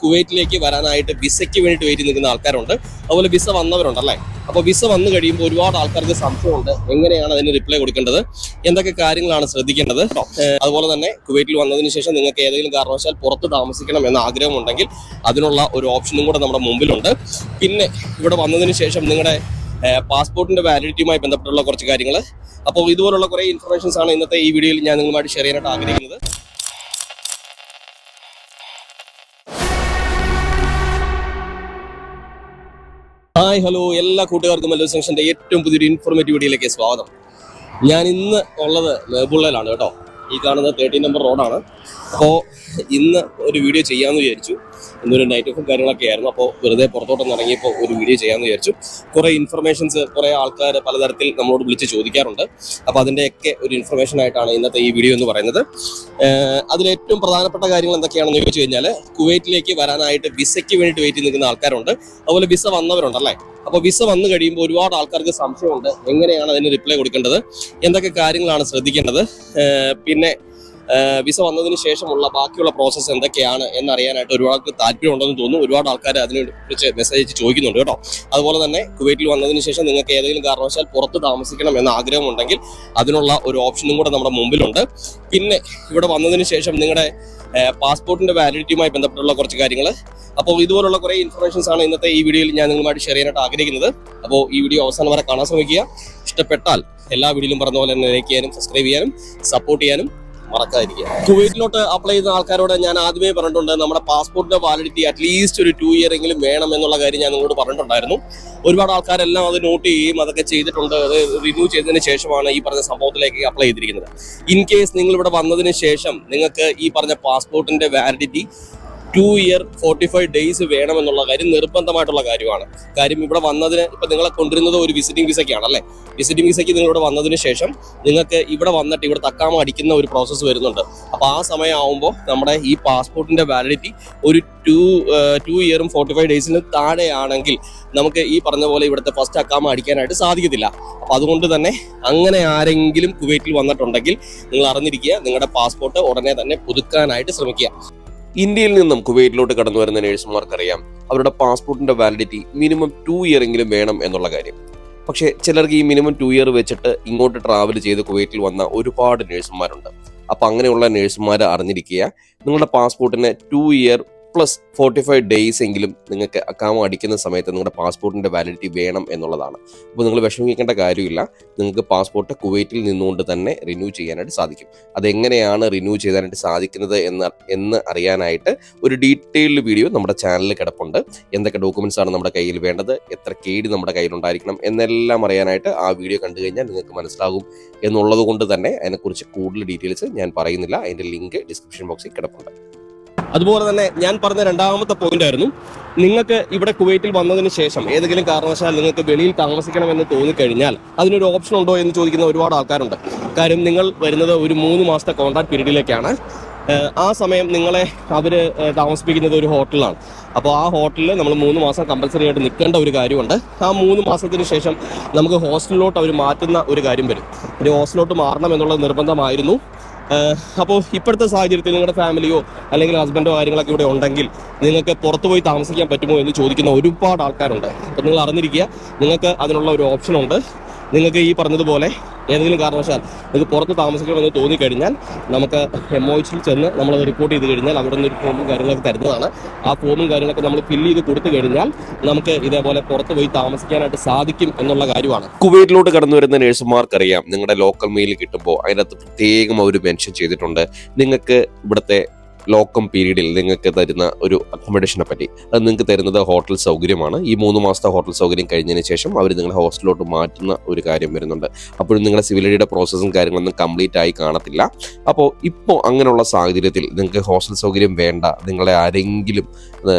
കുവൈറ്റിലേക്ക് വരാനായിട്ട് വിസയ്ക്ക് വേണ്ടിയിട്ട് വെയിറ്റ് നിൽക്കുന്ന ആൾക്കാരുണ്ട്. അതുപോലെ വിസ വന്നവരുണ്ടല്ലേ. അപ്പോൾ വിസ വന്നു കഴിയുമ്പോൾ ഒരുപാട് ആൾക്കാർക്ക് സംശയമുണ്ട്, എങ്ങനെയാണ് അതിന് റിപ്ലൈ കൊടുക്കേണ്ടത്, എന്തൊക്കെ കാര്യങ്ങളാണ് ശ്രദ്ധിക്കേണ്ടത്. അതുപോലെ തന്നെ കുവൈറ്റിൽ വന്നതിന് ശേഷം നിങ്ങൾക്ക് ഏതെങ്കിലും കാരണവശാൽ പുറത്ത് താമസിക്കണം എന്ന ആഗ്രഹമുണ്ടെങ്കിൽ അതിനുള്ള ഒരു ഓപ്ഷനും കൂടെ നമ്മുടെ മുമ്പിലുണ്ട്. പിന്നെ ഇവിടെ വന്നതിന് ശേഷം നിങ്ങളുടെ പാസ്പോർട്ടിന്റെ വാലിഡിറ്റിയുമായി ബന്ധപ്പെട്ടുള്ള കുറച്ച് കാര്യങ്ങൾ. അപ്പോൾ ഇതുപോലുള്ള കുറേ ഇൻഫർമേഷൻസ് ആണ് ഇന്നത്തെ ഈ വീഡിയോയിൽ ഞാൻ നിങ്ങളുമായിട്ട് ഷെയർ ചെയ്യാനായിട്ട് ആഗ്രഹിക്കുന്നത്. ഹായ് ഹലോ, എല്ലാ കൂട്ടുകാർക്കും മല്ലൂസ് ജംഗ്ഷന്റെ ഏറ്റവും പുതിയൊരു ഇൻഫോർമേറ്റീവ് വീഡിയോയിലേക്ക് സ്വാഗതം. ഞാൻ ഇന്ന് ഉള്ളത് മേബുള്ളയിലാണ് കേട്ടോ. ഈ കാണുന്ന 13 നമ്പർ റോഡാണ്. അപ്പോൾ ഇന്ന് ഒരു വീഡിയോ ചെയ്യാമെന്ന് വിചാരിച്ചു. ഇന്നൊരു നൈറ്റ് ഓഫും കാര്യങ്ങളൊക്കെ ആയിരുന്നു. അപ്പോൾ വെറുതെ പുറത്തോട്ടൊന്ന് ഇറങ്ങിയപ്പോൾ ഒരു വീഡിയോ ചെയ്യാമെന്ന് വിചാരിച്ചു. കുറേ ഇൻഫർമേഷൻസ് കുറേ ആൾക്കാർ പലതരത്തിൽ നമ്മളോട് വിളിച്ച് ചോദിക്കാറുണ്ട്. അപ്പോൾ അതിൻ്റെയൊക്കെ ഒരു ഇൻഫർമേഷൻ ആയിട്ടാണ് ഇന്നത്തെ ഈ വീഡിയോ എന്ന് പറയുന്നത്. അതിലേറ്റവും പ്രധാനപ്പെട്ട കാര്യങ്ങൾ എന്തൊക്കെയാണെന്ന് ചോദിച്ചു കഴിഞ്ഞാൽ, കുവൈറ്റിലേക്ക് വരാനായിട്ട് വിസയ്ക്ക് വേണ്ടിയിട്ട് വെയിറ്റ് നിൽക്കുന്ന ആൾക്കാരുണ്ട്. അതുപോലെ വിസ വന്നവരുണ്ടല്ലേ. അപ്പോൾ വിസ വന്നു കഴിയുമ്പോൾ ഒരുപാട് ആൾക്കാർക്ക് സംശയമുണ്ട്, എങ്ങനെയാണ് അതിന് റിപ്ലൈ കൊടുക്കേണ്ടത്, എന്തൊക്കെ കാര്യങ്ങളാണ് ശ്രദ്ധിക്കേണ്ടത്, പിന്നെ വിസ വന്നതിന് ശേഷമുള്ള ബാക്കിയുള്ള പ്രോസസ്സ് എന്തൊക്കെയാണ് എന്നറിയാനായിട്ട് ഒരുപാട് താല്പര്യമുണ്ടെന്ന് തോന്നുന്നു. ഒരുപാട് ആൾക്കാർ അതിനെക്കുറിച്ച് മെസ്സേജ് ചോദിക്കുന്നുണ്ട് കേട്ടോ. അതുപോലെ തന്നെ കുവൈറ്റിൽ വന്നതിന് ശേഷം നിങ്ങൾക്ക് ഏതെങ്കിലും കാരണവശാൽ പുറത്ത് താമസിക്കണം എന്ന ആഗ്രഹമുണ്ടെങ്കിൽ അതിനുള്ള ഒരു ഓപ്ഷനും കൂടെ നമ്മുടെ മുമ്പിലുണ്ട്. പിന്നെ ഇവിടെ വന്നതിന് ശേഷം നിങ്ങളുടെ പാസ്പോർട്ടിന്റെ വാലിഡിറ്റിയുമായി ബന്ധപ്പെട്ടുള്ള കുറച്ച് കാര്യങ്ങൾ. അപ്പോൾ ഇതുപോലുള്ള കുറേ ഇൻഫർമേഷൻസ് ആണ് ഇന്നത്തെ ഈ വീഡിയോയിൽ ഞാൻ നിങ്ങളുമായിട്ട് ഷെയർ ചെയ്യാനായിട്ട് ആഗ്രഹിക്കുന്നത്. അപ്പോൾ ഈ വീഡിയോ അവസാനം വരെ കാണാൻ ശ്രമിക്കുക. ഇഷ്ടപ്പെട്ടാൽ എല്ലാ വീഡിയോയിലും പറഞ്ഞ പോലെ തന്നെ ലൈക്ക് ചെയ്യാനും സബ്സ്ക്രൈബ് ചെയ്യാനും സപ്പോർട്ട് ചെയ്യാനും മറക്കാതിരിക്കുക. കുവൈറ്റിലോട്ട് അപ്ലൈ ചെയ്യുന്ന ആൾക്കാരോട് ഞാൻ ആദ്യമേ പറഞ്ഞിട്ടുണ്ട്, നമ്മുടെ പാസ്പോർട്ടിന്റെ വാലിഡിറ്റി അറ്റ്ലീസ്റ്റ് ഒരു 2 ഇയർ എങ്കിലും വേണം എന്നുള്ള കാര്യം ഞാൻ നിങ്ങളോട് പറഞ്ഞിട്ടുണ്ടായിരുന്നു. ഒരുപാട് ആൾക്കാരെല്ലാം അത് നോട്ട് ചെയ്യുകയും അതൊക്കെ ചെയ്തിട്ടുണ്ട്. അത് റിന്യൂ ചെയ്തതിന് ശേഷമാണ് ഈ പറഞ്ഞ സംഭവത്തിലേക്ക് അപ്ലൈ ചെയ്തിരിക്കുന്നത്. ഇൻ കേസ് നിങ്ങൾ ഇവിടെ വന്നതിന് ശേഷം നിങ്ങൾക്ക് ഈ പറഞ്ഞ പാസ്പോർട്ടിന്റെ വാലിഡിറ്റി 2 ഇയർ 45 ഡേയ്സ് വേണമെന്നുള്ള കാര്യം നിർബന്ധമായിട്ടുള്ള കാര്യമാണ്. കാര്യം ഇവിടെ വന്നതിന് ഇപ്പം നിങ്ങളെ കൊണ്ടുവരുന്നത് ഒരു വിസിറ്റിംഗ് വിസയ്ക്കാണല്ലേ. വിസിറ്റിംഗ് വിസയ്ക്ക് നിങ്ങളിവിടെ വന്നതിന് ശേഷം നിങ്ങൾക്ക് ഇവിടെ വന്നിട്ട് ഇവിടെ തക്കാമ അടിക്കുന്ന ഒരു പ്രോസസ്സ് വരുന്നുണ്ട്. അപ്പോൾ ആ സമയമാകുമ്പോൾ നമ്മുടെ ഈ പാസ്പോർട്ടിന്റെ വാലിഡിറ്റി ഒരു 2 ഇയറും 45 ഡേയ്സിന് താഴെയാണെങ്കിൽ നമുക്ക് ഈ പറഞ്ഞ പോലെ ഇവിടുത്തെ ഫസ്റ്റ് അക്കാമ അടിക്കാനായിട്ട് സാധിക്കത്തില്ല. അപ്പോൾ അതുകൊണ്ട് തന്നെ അങ്ങനെ ആരെങ്കിലും കുവൈറ്റിൽ വന്നിട്ടുണ്ടെങ്കിൽ നിങ്ങൾ അറിഞ്ഞിരിക്കുക, നിങ്ങളുടെ പാസ്പോർട്ട് ഉടനെ തന്നെ പുതുക്കാനായിട്ട് ശ്രമിക്കുക. ഇന്ത്യയിൽ നിന്നും കുവൈറ്റിലോട്ട് കടന്നു വരുന്ന നേഴ്സുമാർക്കറിയാം അവരുടെ പാസ്പോർട്ടിന്റെ വാലിഡിറ്റി മിനിമം 2 ഇയർ എങ്കിലും വേണം എന്നുള്ള കാര്യം. പക്ഷേ ചിലർക്ക് ഈ മിനിമം 2 ഇയർ വെച്ചിട്ട് ഇങ്ങോട്ട് ട്രാവൽ ചെയ്ത് കുവൈറ്റിൽ വന്ന ഒരുപാട് നേഴ്സുമാരുണ്ട്. അപ്പം അങ്ങനെയുള്ള നേഴ്സുമാർ അറിഞ്ഞിരിക്കുക, നിങ്ങളുടെ പാസ്പോർട്ടിന് 2 ഇയർ പ്ലസ് 45 ഡേയ്സ് എങ്കിലും നിങ്ങൾക്ക് അക്കാമ അടിക്കുന്ന സമയത്ത് നിങ്ങളുടെ പാസ്പോർട്ടിന്റെ വാലിഡിറ്റി വേണം എന്നുള്ളതാണ്. അപ്പോൾ നിങ്ങൾ വിഷമിക്കേണ്ട കാര്യമില്ല. നിങ്ങൾക്ക് പാസ്പോർട്ട് കുവൈറ്റിൽ നിന്നുകൊണ്ട് തന്നെ റിന്യൂ ചെയ്യാനായിട്ട് സാധിക്കും. അതെങ്ങനെയാണ് റിന്യൂ ചെയ്യാനായിട്ട് സാധിക്കുന്നത് എന്ന് അറിയാനായിട്ട് ഒരു ഡീറ്റെയിൽഡ് വീഡിയോ നമ്മുടെ ചാനലിൽ കിടപ്പുണ്ട്. എന്തൊക്കെ ഡോക്യുമെന്റ്സ് ആണ് നമ്മുടെ കയ്യിൽ വേണ്ടത്, എത്ര KD നമ്മുടെ കയ്യിലുണ്ടായിരിക്കണം എന്നെല്ലാം അറിയാനായിട്ട് ആ വീഡിയോ കണ്ടു കഴിഞ്ഞാൽ നിങ്ങൾക്ക് മനസ്സിലാകും എന്നുള്ളത് കൊണ്ട് തന്നെ അതിനെക്കുറിച്ച് കൂടുതൽ ഡീറ്റെയിൽസ് ഞാൻ പറയുന്നില്ല. അതിൻ്റെ ലിങ്ക് ഡിസ്ക്രിപ്ഷൻ ബോക്സിൽ കിടപ്പുണ്ട്. അതുപോലെ തന്നെ ഞാൻ പറഞ്ഞ രണ്ടാമത്തെ പോയിന്റ് ആയിരുന്നു, നിങ്ങൾക്ക് ഇവിടെ കുവൈറ്റിൽ വന്നതിന് ശേഷം ഏതെങ്കിലും കാരണവശാൽ നിങ്ങൾക്ക് വെളിയിൽ താമസിക്കണമെന്ന് തോന്നിക്കഴിഞ്ഞാൽ അതിനൊരു ഓപ്ഷൻ ഉണ്ടോ എന്ന് ചോദിക്കുന്ന ഒരുപാട് ആൾക്കാരുണ്ട്. കാര്യം നിങ്ങൾ വരുന്നത് ഒരു 3 മാസത്തെ കോൺട്രാക്ട് പീരീഡിലേക്കാണ്. ആ സമയം നിങ്ങളെ അവർ താമസിപ്പിക്കുന്നത് ഒരു ഹോട്ടലിലാണ്. അപ്പോൾ ആ ഹോട്ടലിൽ നമ്മൾ 3 മാസം കമ്പൽസറി ആയിട്ട് നിൽക്കേണ്ട ഒരു കാര്യമുണ്ട്. ആ 3 മാസത്തിന് ശേഷം നമുക്ക് ഹോസ്റ്റലിലോട്ട് അവർ മാറ്റുന്ന ഒരു കാര്യം വരും. ഒരു ഹോസ്റ്റലിലോട്ട് മാറണം എന്നുള്ളത് നിർബന്ധമായിരുന്നു. അപ്പോൾ ഇപ്പോഴത്തെ സാഹചര്യത്തിൽ നിങ്ങളുടെ ഫാമിലിയോ അല്ലെങ്കിൽ ഹസ്ബൻഡോ കാര്യങ്ങളൊക്കെ ഇവിടെ ഉണ്ടെങ്കിൽ നിങ്ങൾക്ക് പുറത്തു പോയി താമസിക്കാൻ പറ്റുമോ എന്ന് ചോദിക്കുന്ന ഒരുപാട് ആൾക്കാരുണ്ട്. അപ്പോൾ നിങ്ങൾ അറിഞ്ഞിരിക്കുക, നിങ്ങൾക്ക് അതിനുള്ള ഒരു ഓപ്ഷൻ ഉണ്ട്. നിങ്ങൾക്ക് ഈ പറഞ്ഞതുപോലെ ഏതെങ്കിലും കാരണവശാൽ നിങ്ങൾക്ക് പുറത്ത് താമസിക്കണമെന്ന് തോന്നിക്കഴിഞ്ഞാൽ നമുക്ക് MOHൽ ചെന്ന് നമ്മളത് റിപ്പോർട്ട് ചെയ്ത് കഴിഞ്ഞാൽ അവിടെ നിന്ന് ഒരു ഫോമും കാര്യങ്ങളൊക്കെ തരുന്നതാണ്. ആ ഫോമും കാര്യങ്ങളൊക്കെ നമ്മൾ ഫില്ല് ചെയ്ത് കൊടുത്തു കഴിഞ്ഞാൽ നമുക്ക് ഇതേപോലെ പുറത്ത് പോയി താമസിക്കാനായിട്ട് സാധിക്കും എന്നുള്ള കാര്യമാണ്. കുവൈറ്റിലോട്ട് കടന്നു വരുന്ന നേഴ്സുമാർക്കറിയാം, നിങ്ങളുടെ ലോക്കൽ മെയിൽ കിട്ടുമ്പോൾ അതിനകത്ത് പ്രത്യേകം അവർ മെൻഷൻ ചെയ്തിട്ടുണ്ട് നിങ്ങൾക്ക് ഇവിടുത്തെ ലോക്കം പീരീഡിൽ നിങ്ങൾക്ക് തരുന്ന ഒരു അക്കോമഡേഷനെ പറ്റി. അത് നിങ്ങൾക്ക് തരുന്നത് ഹോട്ടൽ സൗകര്യമാണ്. ഈ 3 മാസത്തെ ഹോട്ടൽ സൗകര്യം കഴിഞ്ഞതിന് ശേഷം അവർ നിങ്ങളെ ഹോസ്റ്റലിലോട്ട് മാറ്റുന്ന ഒരു കാര്യം വരുന്നുണ്ട്. അപ്പോഴും നിങ്ങളുടെ സിവിൽ ഐഡിയുടെ പ്രോസസ്സും കാര്യങ്ങളൊന്നും കംപ്ലീറ്റ് ആയി കാണത്തില്ല. അപ്പോൾ ഇപ്പോൾ അങ്ങനെയുള്ള സാഹചര്യത്തിൽ നിങ്ങൾക്ക് ഹോസ്റ്റൽ സൗകര്യം വേണ്ട, നിങ്ങളെ ആരെങ്കിലും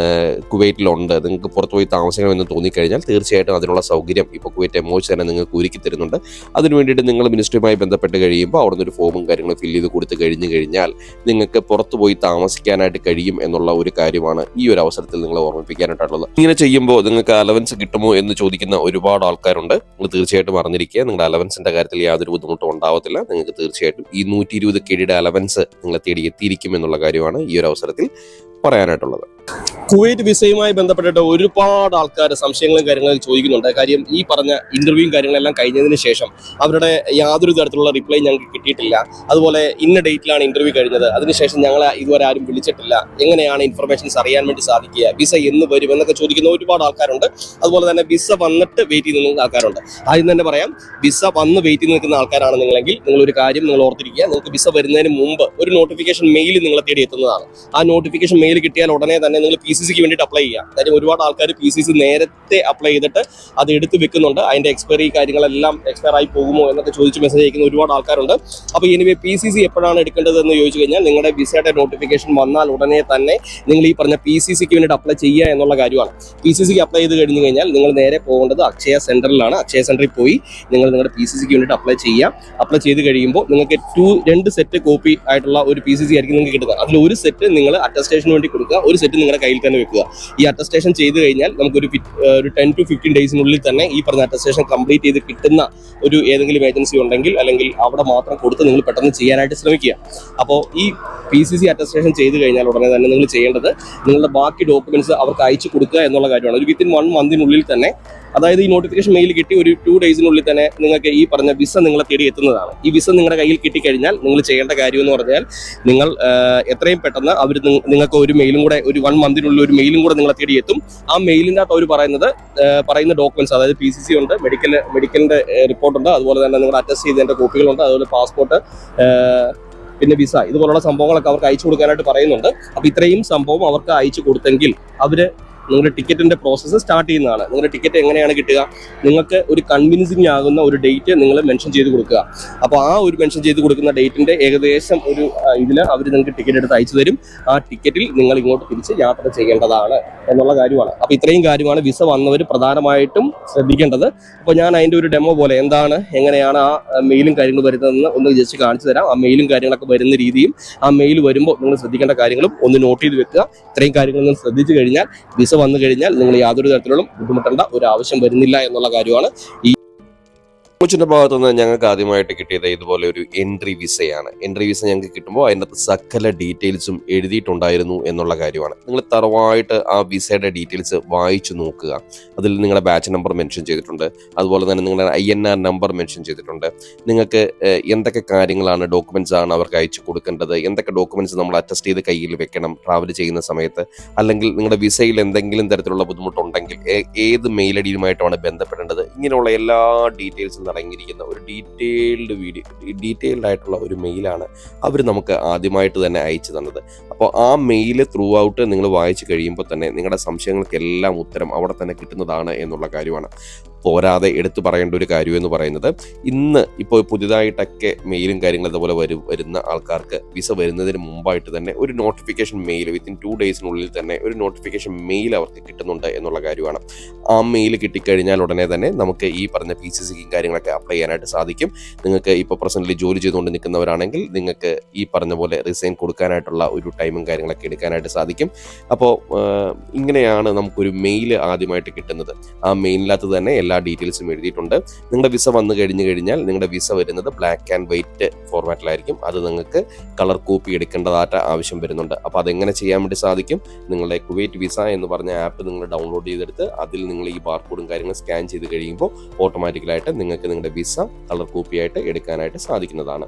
കുവൈറ്റിലുണ്ട്, നിങ്ങൾക്ക് പുറത്ത് പോയി താമസിക്കണമെന്ന് തോന്നിക്കഴിഞ്ഞാൽ തീർച്ചയായിട്ടും അതിനുള്ള സൗകര്യം ഇപ്പോൾ കുവൈറ്റ് MOH തന്നെ നിങ്ങൾക്ക് ഒരുക്കി തരുന്നുണ്ട്. അതിന് വേണ്ടിയിട്ട് നിങ്ങൾ മിനിസ്ട്രിയുമായി ബന്ധപ്പെട്ട് കഴിയുമ്പോൾ അവിടെ നിന്ന് ഒരു ഫോമും കാര്യങ്ങളും ഫില്ല് ചെയ്ത് കൊടുത്തു കഴിഞ്ഞാൽ നിങ്ങൾക്ക് പുറത്ത് പോയി താമസിക്കാനായിട്ട് കഴിയും എന്നുള്ള ഒരു കാര്യമാണ് ഈ ഒരു അവസരത്തിൽ നിങ്ങൾ ഓർമ്മിപ്പിക്കാനായിട്ടുള്ളത്. ഇങ്ങനെ ചെയ്യുമ്പോൾ നിങ്ങൾക്ക് അലവൻസ് കിട്ടുമോ എന്ന് ചോദിക്കുന്ന ഒരുപാട് ആൾക്കാരുണ്ട്. നിങ്ങൾ തീർച്ചയായിട്ടും അറിഞ്ഞിരിക്കുക, നിങ്ങളുടെ അലവൻസിന്റെ കാര്യത്തിൽ യാതൊരു ബുദ്ധിമുട്ടും ഉണ്ടാവത്തില്ല. നിങ്ങൾക്ക് തീർച്ചയായിട്ടും ഈ 120 KD അലവൻസ് നിങ്ങളെ തേടി എത്തിയിരിക്കും എന്നുള്ള കാര്യമാണ് ഈ ഒരു അവസരത്തിൽ പറയാനായിട്ടുള്ളത്. കുവൈറ്റ് വിസയുമായി ബന്ധപ്പെട്ടിട്ട് ഒരുപാട് ആൾക്കാർ സംശയങ്ങളും കാര്യങ്ങളും ചോദിക്കുന്നുണ്ട്. കാര്യം ഈ പറഞ്ഞ ഇന്റർവ്യൂവും കാര്യങ്ങളെല്ലാം കഴിഞ്ഞതിന് ശേഷം അവരുടെ യാതൊരു തരത്തിലുള്ള റിപ്ലൈ ഞങ്ങൾക്ക് കിട്ടിയിട്ടില്ല. അതുപോലെ ഇന്ന ഡേറ്റിലാണ് ഇന്റർവ്യൂ കഴിഞ്ഞത്, അതിനുശേഷം ഞങ്ങളെ ഇതുവരെ ആരും വിളിച്ചിട്ടില്ല, എങ്ങനെയാണ് ഇൻഫർമേഷൻസ് അറിയാൻ വേണ്ടി സാധിക്കുക, വിസ എന്ന് വരും എന്നൊക്കെ ചോദിക്കുന്ന ഒരുപാട് ആൾക്കാരുണ്ട്. അതുപോലെ തന്നെ വിസ വന്നിട്ട് വെയിറ്റ് ചെയ്ത് നിൽക്കുന്ന ആൾക്കാരുണ്ട്. ആദ്യം തന്നെ പറയാം, വിസ വന്ന് വെയിറ്റ് ചെയ്ത് നിൽക്കുന്ന ആൾക്കാരാണ് നിങ്ങളെങ്കിൽ നിങ്ങളൊരു കാര്യം നിങ്ങൾ ഓർത്തിരിക്കുക. നിങ്ങൾക്ക് വിസ വരുന്നതിന് മുമ്പ് ഒരു നോട്ടിഫിക്കേഷൻ മെയിൽ നിങ്ങളെ തേടി എത്തുന്നതാണ്. ആ നോട്ടിഫിക്കേഷൻ മെയിൽ കിട്ടിയാൽ ഉടനെ തന്നെ നിങ്ങൾ PCCക്ക് വേണ്ടിയിട്ട് അപ്ലൈ ചെയ്യാം. കാര്യം ഒരുപാട് ആൾക്കാർ PCC നേരത്തെ അപ്ലൈ ചെയ്തിട്ട് അത് എടുത്ത് വെക്കുന്നുണ്ട്. അതിന്റെ എക്സ്പയറി കാര്യങ്ങളെല്ലാം എക്സ്പയർ ആയി പോകുമോ എന്നൊക്കെ ചോദിച്ച് മെസ്സേജ് അയക്കുന്ന ഒരുപാട് ആൾക്കാരുണ്ട്. അപ്പോൾ എനിവേ PCC എപ്പോഴാണ് എടുക്കേണ്ടത് എന്ന് ചോദിച്ചു കഴിഞ്ഞാൽ, നിങ്ങളുടെ വിസയുടെ നോട്ടിഫിക്കേഷൻ വന്നാൽ ഉടനെ തന്നെ നിങ്ങൾ ഈ പറഞ്ഞ PCCക്ക് വേണ്ടിയിട്ട് അപ്ലൈ ചെയ്യുക എന്നുള്ള കാര്യമാണ്. PCCക്ക് അപ്ലൈ ചെയ്ത് കഴിഞ്ഞ് കഴിഞ്ഞാൽ നിങ്ങൾ നേരെ പോകേണ്ടത് അക്ഷയ സെന്ററിലാണ്. അക്ഷയ സെന്ററിൽ പോയി നിങ്ങൾ നിങ്ങളുടെ PCCക്ക് വേണ്ടിയിട്ട് അപ്ലൈ ചെയ്യാം. അപ്ലൈ ചെയ്ത് കഴിയുമ്പോൾ നിങ്ങൾക്ക് 2 സെറ്റ് കോപ്പി ആയിട്ടുള്ള ഒരു PCC ആയിരിക്കും നിങ്ങൾക്ക് കിട്ടുന്നത്. അതിൽ ഒരു സെറ്റ് നിങ്ങൾ അറ്റസ്റ്റേഷന് വേണ്ടി കൊടുക്കുക, ഒരു സെറ്റ് നിങ്ങളുടെ കയ്യിൽ തന്നെ വെക്കുക. ഈ അറ്റസ്റ്റേഷൻ ചെയ്ത് കഴിഞ്ഞാൽ നമുക്കൊരു 10 to 15 ഡേയ്സിനുള്ളിൽ തന്നെ ഈ പറഞ്ഞ അറ്റസ്റ്റേഷൻ കംപ്ലീറ്റ് ചെയ്ത് കിട്ടുന്ന ഒരു ഏതെങ്കിലും ഏജൻസി ഉണ്ടെങ്കിൽ അല്ലെങ്കിൽ അവിടെ മാത്രം കൊടുത്ത് നിങ്ങൾ പെട്ടെന്ന് ചെയ്യാനായിട്ട് ശ്രമിക്കുക. അപ്പോൾ ഈ PCC അറ്റസ്റ്റേഷൻ ചെയ്ത് കഴിഞ്ഞാൽ ഉടനെ തന്നെ നിങ്ങൾ ചെയ്യേണ്ടത് നിങ്ങളുടെ ബാക്കി ഡോക്യുമെന്റ്സ് അവർക്ക് അയച്ചു കൊടുക്കുക എന്നുള്ള കാര്യമാണ്. ഒരു വിത്തിൻ 1 മന്തിനുള്ളിൽ തന്നെ, അതായത് ഈ നോട്ടിഫിക്കേഷൻ മെയിൽ കിട്ടി ഒരു 2 ഡേയ്സിനുള്ളിൽ തന്നെ നിങ്ങൾക്ക് ഈ പറഞ്ഞ വിസ നിങ്ങളെ തേടി എത്തുന്നതാണ്. ഈ വിസ നിങ്ങളുടെ കയ്യിൽ കിട്ടിക്കഴിഞ്ഞാൽ നിങ്ങൾ ചെയ്യേണ്ട കാര്യം എന്ന് പറഞ്ഞാൽ, നിങ്ങൾ എത്രയും പെട്ടെന്ന് അവർ നിങ്ങൾക്ക് ഒരു മെയിലും കൂടെ, ഒരു 1 മന്തിനുള്ളിൽ ഒരു മെയിലും കൂടെ നിങ്ങളെ തേടി എത്തും. ആ മെയിലിൻ്റെ അകത്ത് അവർ പറയുന്ന ഡോക്യുമെന്റ്സ്, അതായത് PCC ഉണ്ട്, മെഡിക്കലിന്റെ റിപ്പോർട്ടുണ്ട്, അതുപോലെ തന്നെ നിങ്ങൾ അറ്റസ്റ്റ് ചെയ്തതിന്റെ കോപ്പികളുണ്ട്, അതുപോലെ പാസ്പോർട്ട്, പിന്നെ വിസ, ഇതുപോലുള്ള സംഭവങ്ങളൊക്കെ അവർക്ക് അയച്ചു കൊടുക്കാനായിട്ട് പറയുന്നുണ്ട്. അപ്പോൾ ഇത്രയും സംഭവം അവർക്ക് അയച്ചു കൊടുത്തെങ്കിൽ അവര് നിങ്ങളുടെ ടിക്കറ്റിന്റെ പ്രോസസ്സ് സ്റ്റാർട്ട് ചെയ്യുന്നതാണ്. നിങ്ങളുടെ ടിക്കറ്റ് എങ്ങനെയാണ് കിട്ടുക? നിങ്ങൾക്ക് ഒരു കൺവിൻസിങ് ആകുന്ന ഒരു ഡേറ്റ് നിങ്ങൾ മെൻഷൻ ചെയ്ത് കൊടുക്കുക. അപ്പോൾ ആ ഒരു മെൻഷൻ ചെയ്ത് കൊടുക്കുന്ന ഡേറ്റിന്റെ ഏകദേശം ഒരു ഇതിൽ അവർ നിങ്ങൾക്ക് ടിക്കറ്റ് എടുത്ത് അയച്ചു തരും. ആ ടിക്കറ്റിൽ നിങ്ങൾ ഇങ്ങോട്ട് തിരിച്ച് യാത്ര ചെയ്യേണ്ടതാണ് എന്നുള്ള കാര്യമാണ്. അപ്പോൾ ഇത്രയും കാര്യമാണ് വിസ വന്നവർ പ്രധാനമായിട്ടും ശ്രദ്ധിക്കേണ്ടത്. അപ്പോൾ ഞാൻ അതിൻ്റെ ഒരു ഡെമോ പോലെ എങ്ങനെയാണ് ആ മെയിലും കാര്യങ്ങളും വരുന്നതെന്ന് ഒന്ന് ജസ്റ്റ് കാണിച്ചു തരാം. ആ മെയിലും കാര്യങ്ങളൊക്കെ വരുന്ന രീതിയും ആ മെയിൽ വരുമ്പോൾ നിങ്ങൾ ശ്രദ്ധിക്കേണ്ട കാര്യങ്ങളും ഒന്ന് നോട്ട് ചെയ്ത് വെക്കുക. ഇത്രയും കാര്യങ്ങൾ നിങ്ങൾ ശ്രദ്ധിച്ചു കഴിഞ്ഞാൽ വിസ വന്നു കഴിഞ്ഞാൽ നിങ്ങൾ യാതൊരു തരത്തിലുള്ള ബുദ്ധിമുട്ടേണ്ട ഒരു ആവശ്യം വരുന്നില്ല എന്നുള്ള കാര്യമാണ്. ഈ കൊച്ചിന്റെ ഭാഗത്തു നിന്ന് ഞങ്ങൾക്ക് ആദ്യമായിട്ട് കിട്ടിയത് ഇതുപോലെ ഒരു എൻട്രി വിസയാണ്. എൻട്രി വിസ ഞങ്ങൾക്ക് കിട്ടുമ്പോൾ അതിനകത്ത് സകല ഡീറ്റെയിൽസും എഴുതിയിട്ടുണ്ടായിരുന്നു എന്നുള്ള കാര്യമാണ്. നിങ്ങൾ തറവായിട്ട് ആ വിസയുടെ ഡീറ്റെയിൽസ് വായിച്ചു നോക്കുക. അതിൽ നിങ്ങളുടെ ബാച്ച് നമ്പർ മെൻഷൻ ചെയ്തിട്ടുണ്ട്, അതുപോലെ തന്നെ നിങ്ങളുടെ INR നമ്പർ മെൻഷൻ ചെയ്തിട്ടുണ്ട്. നിങ്ങൾക്ക് എന്തൊക്കെ കാര്യങ്ങളാണ്, ഡോക്യുമെന്റ്സ് ആണ് അവർക്ക് അയച്ചു കൊടുക്കേണ്ടത്, എന്തൊക്കെ ഡോക്യുമെന്റ്സ് നമ്മൾ അറ്റസ്റ്റ് ചെയ്ത് കയ്യിൽ വെക്കണം ട്രാവൽ ചെയ്യുന്ന സമയത്ത്, അല്ലെങ്കിൽ നിങ്ങളുടെ വിസയിൽ എന്തെങ്കിലും തരത്തിലുള്ള ബുദ്ധിമുട്ടുണ്ടെങ്കിൽ ഏത് മെയിൽ ഐഡിയുമായിട്ടാണ് ബന്ധപ്പെടേണ്ടത്, ഇങ്ങനെയുള്ള എല്ലാ ഡീറ്റെയിൽസും അടങ്ങിയിരിക്കുന്ന ഒരു ഡീറ്റെയിൽഡ് ആയിട്ടുള്ള ഒരു മെയിലാണ് അവർ നമുക്ക് ആദ്യമായിട്ട് തന്നെ അയച്ചു തന്നത്. അപ്പോൾ ആ മെയിൽ ത്രൂ ഔട്ട് നിങ്ങൾ വായിച്ചു കഴിയുമ്പോൾ തന്നെ നിങ്ങളുടെ സംശയങ്ങൾക്കെല്ലാം ഉത്തരം അവിടെ തന്നെ കിട്ടുന്നതാണ് എന്നുള്ള കാര്യമാണ്. പോരാതെ എടുത്തു പറയേണ്ട ഒരു കാര്യം എന്ന് പറയുന്നത്, ഇന്ന് ഇപ്പോൾ പുതിയതായിട്ടൊക്കെ മെയിലും കാര്യങ്ങളും അതുപോലെ വരുന്ന ആൾക്കാർക്ക് വിസ വരുന്നതിന് മുമ്പായിട്ട് തന്നെ ഒരു നോട്ടിഫിക്കേഷൻ മെയിൽ വിത്തിൻ 2 ഡേയ്സിനുള്ളിൽ തന്നെ ഒരു നോട്ടിഫിക്കേഷൻ മെയിൽ അവർക്ക് കിട്ടുന്നുണ്ട് എന്നുള്ള കാര്യമാണ്. ആ മെയിൽ കിട്ടിക്കഴിഞ്ഞാൽ ഉടനെ തന്നെ നമുക്ക് ഈ പറഞ്ഞ PCCക്കും കാര്യങ്ങളൊക്കെ അപ്ലൈ ചെയ്യാനായിട്ട് സാധിക്കും. നിങ്ങൾക്ക് ഇപ്പോൾ പ്രസന്റ്ലി ജോലി ചെയ്തുകൊണ്ട് നിൽക്കുന്നവരാണെങ്കിൽ നിങ്ങൾക്ക് ഈ പറഞ്ഞ പോലെ റിസൈൻ കൊടുക്കാനായിട്ടുള്ള ഒരു ടൈമും കാര്യങ്ങളൊക്കെ എടുക്കാനായിട്ട് സാധിക്കും. അപ്പോൾ ഇങ്ങനെയാണ് നമുക്കൊരു മെയിൽ ആദ്യമായിട്ട് കിട്ടുന്നത്. ആ മെയിലിനകത്ത് തന്നെ എല്ലാ ഡീറ്റെയിൽസും എഴുതിയിട്ടുണ്ട്. നിങ്ങളുടെ വിസ വന്നു കഴിഞ്ഞാൽ നിങ്ങളുടെ വിസ വരുന്നത് ബ്ലാക്ക് ആൻഡ് വൈറ്റ് ഫോർമാറ്റിലായിരിക്കും. അത് നിങ്ങൾക്ക് കളർ കോപ്പി എടുക്കേണ്ടതായിട്ട് ആവശ്യം വരുന്നുണ്ട്. അപ്പോൾ അതെങ്ങനെ ചെയ്യാൻ വേണ്ടി സാധിക്കും? നിങ്ങളുടെ കുവൈറ്റ് വിസ എന്ന് പറഞ്ഞ ആപ്പ് നിങ്ങൾ ഡൗൺലോഡ് ചെയ്തെടുത്ത് അതിൽ നിങ്ങൾ ഈ ബാർകോഡും കാര്യങ്ങളും സ്കാൻ ചെയ്ത് കഴിയുമ്പോൾ ഓട്ടോമാറ്റിക്കലായിട്ട് നിങ്ങൾക്ക് നിങ്ങളുടെ വിസ കളർ കോപ്പിയായിട്ട് എടുക്കാനായിട്ട് സാധിക്കുന്നതാണ്.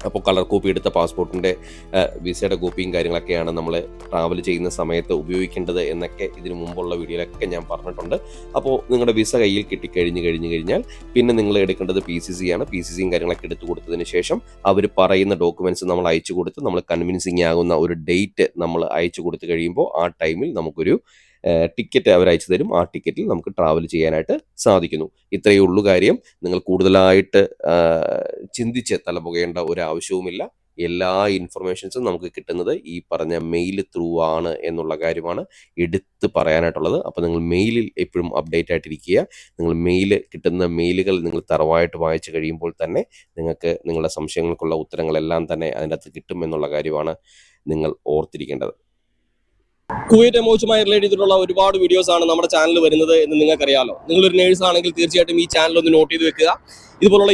അപ്പോൾ കളർ കോപ്പി എടുത്ത പാസ്പോർട്ടിൻ്റെ വിസയുടെ കോപ്പിയും കാര്യങ്ങളൊക്കെയാണ് നമ്മൾ ട്രാവൽ ചെയ്യുന്ന സമയത്ത് ഉപയോഗിക്കേണ്ടത് എന്നൊക്കെ ഇതിനു മുമ്പുള്ള വീഡിയോയിലൊക്കെ ഞാൻ പറഞ്ഞിട്ടുണ്ട്. അപ്പോൾ നിങ്ങളുടെ വിസ കയ്യിൽ കിട്ടിക്കഴിഞ്ഞ് കഴിഞ്ഞാൽ പിന്നെ നിങ്ങൾ എടുക്കേണ്ടത് PCC ആണ്. PCCയും കാര്യങ്ങളൊക്കെ എടുത്തു കൊടുത്തതിന് ശേഷം അവർ പറയുന്ന ഡോക്യുമെൻറ്റ്സ് നമ്മൾ അയച്ചു കൊടുത്ത് നമ്മൾ കൺവിൻസിങ് ആകുന്ന ഒരു ഡേറ്റ് നമ്മൾ അയച്ചു കൊടുത്തു കഴിയുമ്പോൾ ആ ടൈമിൽ നമുക്കൊരു ടിക്കറ്റ് അവർ അയച്ചു തരും. ആ ടിക്കറ്റിൽ നമുക്ക് ട്രാവൽ ചെയ്യാനായിട്ട് സാധിക്കുന്നു. ഇത്രയേ ഉള്ളൂ കാര്യം. നിങ്ങൾ കൂടുതലായിട്ട് ചിന്തിച്ച് തലപുകയേണ്ട ഒരു ആവശ്യവുമില്ല. എല്ലാ ഇൻഫർമേഷൻസും നമുക്ക് കിട്ടുന്നത് ഈ പറഞ്ഞ മെയിൽ ത്രൂ ആണ് എന്നുള്ള കാര്യമാണ് എടുത്ത് പറയാനായിട്ടുള്ളത്. അപ്പോൾ നിങ്ങൾ മെയിലിൽ എപ്പോഴും അപ്ഡേറ്റ് ആയിട്ടിരിക്കുക. നിങ്ങൾ കിട്ടുന്ന മെയിലുകൾ നിങ്ങൾ തറവായിട്ട് വായിച്ചു കഴിയുമ്പോൾ തന്നെ നിങ്ങൾക്ക് നിങ്ങളുടെ സംശയങ്ങൾക്കുള്ള ഉത്തരങ്ങളെല്ലാം തന്നെ അതിൻ്റെ അകത്ത് കിട്ടും എന്നുള്ള കാര്യമാണ് നിങ്ങൾ ഓർത്തിരിക്കേണ്ടത്. കുവൈറ്റ് എമോച്ചുമായി റിലേറ്റ് ചെയ്തിട്ടുള്ള ഒരുപാട് വീഡിയോസ് ആണ് നമ്മുടെ ചാനലിൽ വരുന്നത് എന്ന് നിങ്ങൾക്കറിയാലോ. നിങ്ങളൊരു നേഴ്സ് ആണെങ്കിൽ തീർച്ചയായിട്ടും ഈ ചാനൽ ഒന്ന് നോട്ട് ചെയ്ത് വെക്കുക. ഇതുപോലുള്ള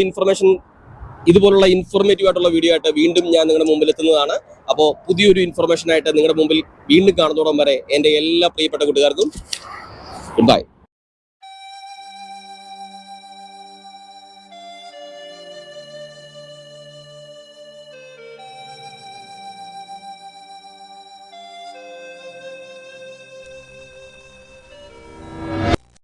ഇൻഫർമേറ്റീവ് ആയിട്ടുള്ള വീഡിയോ ആയിട്ട് വീണ്ടും ഞാൻ നിങ്ങളുടെ മുമ്പിൽ എത്തുന്നതാണ്. അപ്പോൾ പുതിയൊരു ഇൻഫർമേഷനായിട്ട് നിങ്ങളുടെ മുമ്പിൽ വീണ്ടും കാണുന്നതോളം വരെ എൻ്റെ എല്ലാ പ്രിയപ്പെട്ട കൂട്ടുകാർക്കും ഗുഡ് ബൈ.